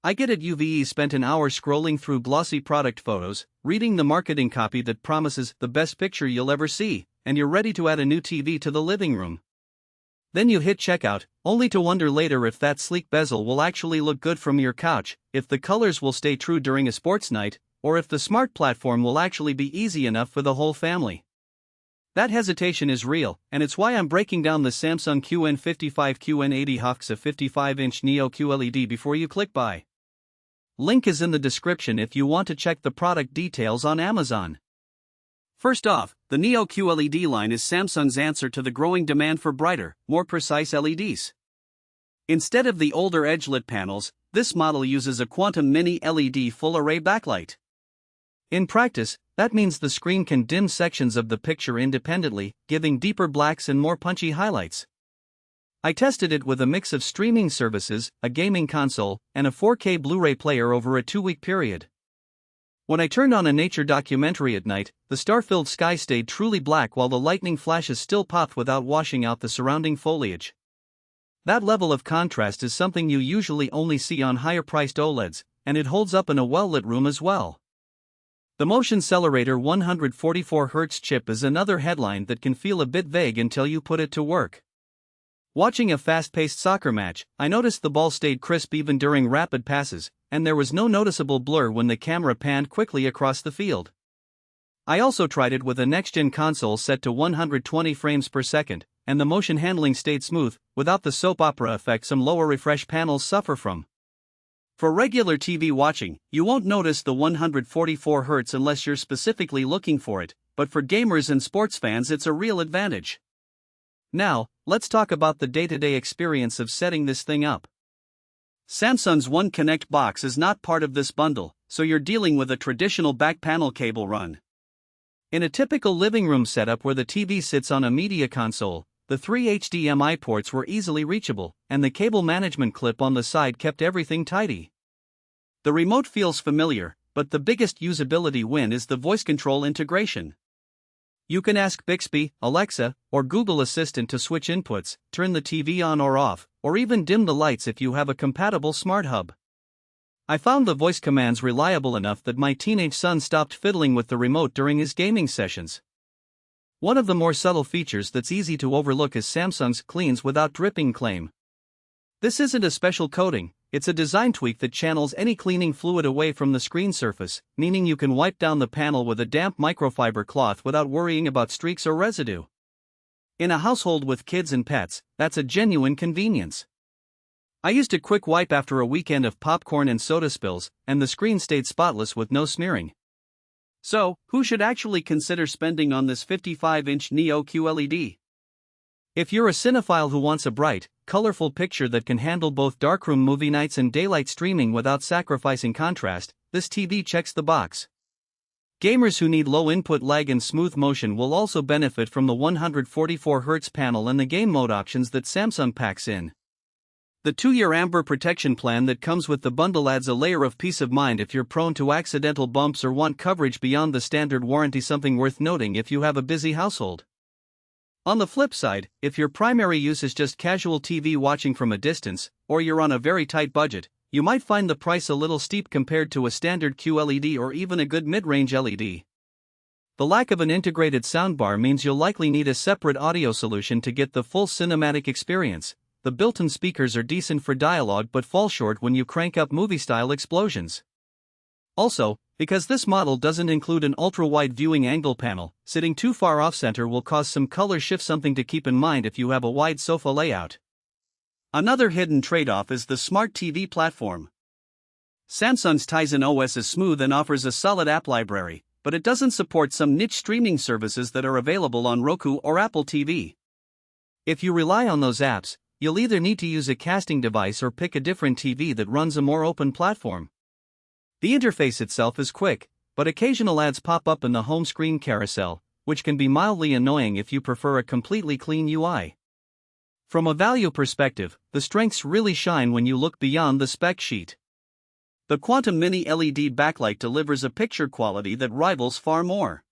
I get it. You've spent an hour scrolling through glossy product photos, reading the marketing copy that promises the best picture you'll ever see, and you're ready to add a new TV to the living room. Then you hit checkout, only to wonder later if that sleek bezel will actually look good from your couch, if the colors will stay true during a sports night, or if the smart platform will actually be easy enough for the whole family. That hesitation is real, and it's why I'm breaking down the Samsung QN55QN80HAFXZA 55-inch Neo QLED before you click buy. Link is in the description if you want to check the product details on Amazon. First off, the Neo QLED line is Samsung's answer to the growing demand for brighter, more precise LEDs. Instead of the older edge-lit panels, this model uses a Quantum Mini LED full-array backlight. In practice, that means the screen can dim sections of the picture independently, giving deeper blacks and more punchy highlights. I tested it with a mix of streaming services, a gaming console, and a 4K Blu-ray player over a 2-week period. When I turned on a nature documentary at night, the star-filled sky stayed truly black while the lightning flashes still popped without washing out the surrounding foliage. That level of contrast is something you usually only see on higher-priced OLEDs, and it holds up in a well-lit room as well. The Motion Xcelerator 144Hz chip is another headline that can feel a bit vague until you put it to work. Watching a fast-paced soccer match, I noticed the ball stayed crisp even during rapid passes, and there was no noticeable blur when the camera panned quickly across the field. I also tried it with a next-gen console set to 120 frames per second, and the motion handling stayed smooth, without the soap opera effect some lower refresh panels suffer from. For regular TV watching, you won't notice the 144 Hz unless you're specifically looking for it, but for gamers and sports fans it's a real advantage. Now, let's talk about the day-to-day experience of setting this thing up. Samsung's One Connect box is not part of this bundle, so you're dealing with a traditional back panel cable run. In a typical living room setup where the TV sits on a media console, the 3 HDMI ports were easily reachable, and the cable management clip on the side kept everything tidy. The remote feels familiar, but the biggest usability win is the voice control integration. You can ask Bixby, Alexa, or Google Assistant to switch inputs, turn the TV on or off, or even dim the lights if you have a compatible smart hub. I found the voice commands reliable enough that my teenage son stopped fiddling with the remote during his gaming sessions. One of the more subtle features that's easy to overlook is Samsung's cleans without dripping claim. This isn't a special coating, it's a design tweak that channels any cleaning fluid away from the screen surface, meaning you can wipe down the panel with a damp microfiber cloth without worrying about streaks or residue. In a household with kids and pets, that's a genuine convenience. I used a quick wipe after a weekend of popcorn and soda spills, and the screen stayed spotless with no smearing. So, who should actually consider spending on this 55-inch Neo QLED? If you're a cinephile who wants a bright, colorful picture that can handle both darkroom movie nights and daylight streaming without sacrificing contrast, this TV checks the box. Gamers who need low input lag and smooth motion will also benefit from the 144 Hz panel and the game mode options that Samsung packs in. The 2-year Amber protection plan that comes with the bundle adds a layer of peace of mind if you're prone to accidental bumps or want coverage beyond the standard warranty, something worth noting if you have a busy household. On the flip side, if your primary use is just casual TV watching from a distance, or you're on a very tight budget, you might find the price a little steep compared to a standard QLED or even a good mid-range LED. The lack of an integrated soundbar means you'll likely need a separate audio solution to get the full cinematic experience. The built-in speakers are decent for dialogue but fall short when you crank up movie-style explosions. Also, because this model doesn't include an ultra-wide viewing angle panel, sitting too far off-center will cause some color shift, something to keep in mind if you have a wide sofa layout. Another hidden trade-off is the Smart TV platform. Samsung's Tizen OS is smooth and offers a solid app library, but it doesn't support some niche streaming services that are available on Roku or Apple TV. If you rely on those apps, you'll either need to use a casting device or pick a different TV that runs a more open platform. The interface itself is quick, but occasional ads pop up in the home screen carousel, which can be mildly annoying if you prefer a completely clean UI. From a value perspective, the strengths really shine when you look beyond the spec sheet. The Quantum Mini LED backlight delivers a picture quality that rivals far more.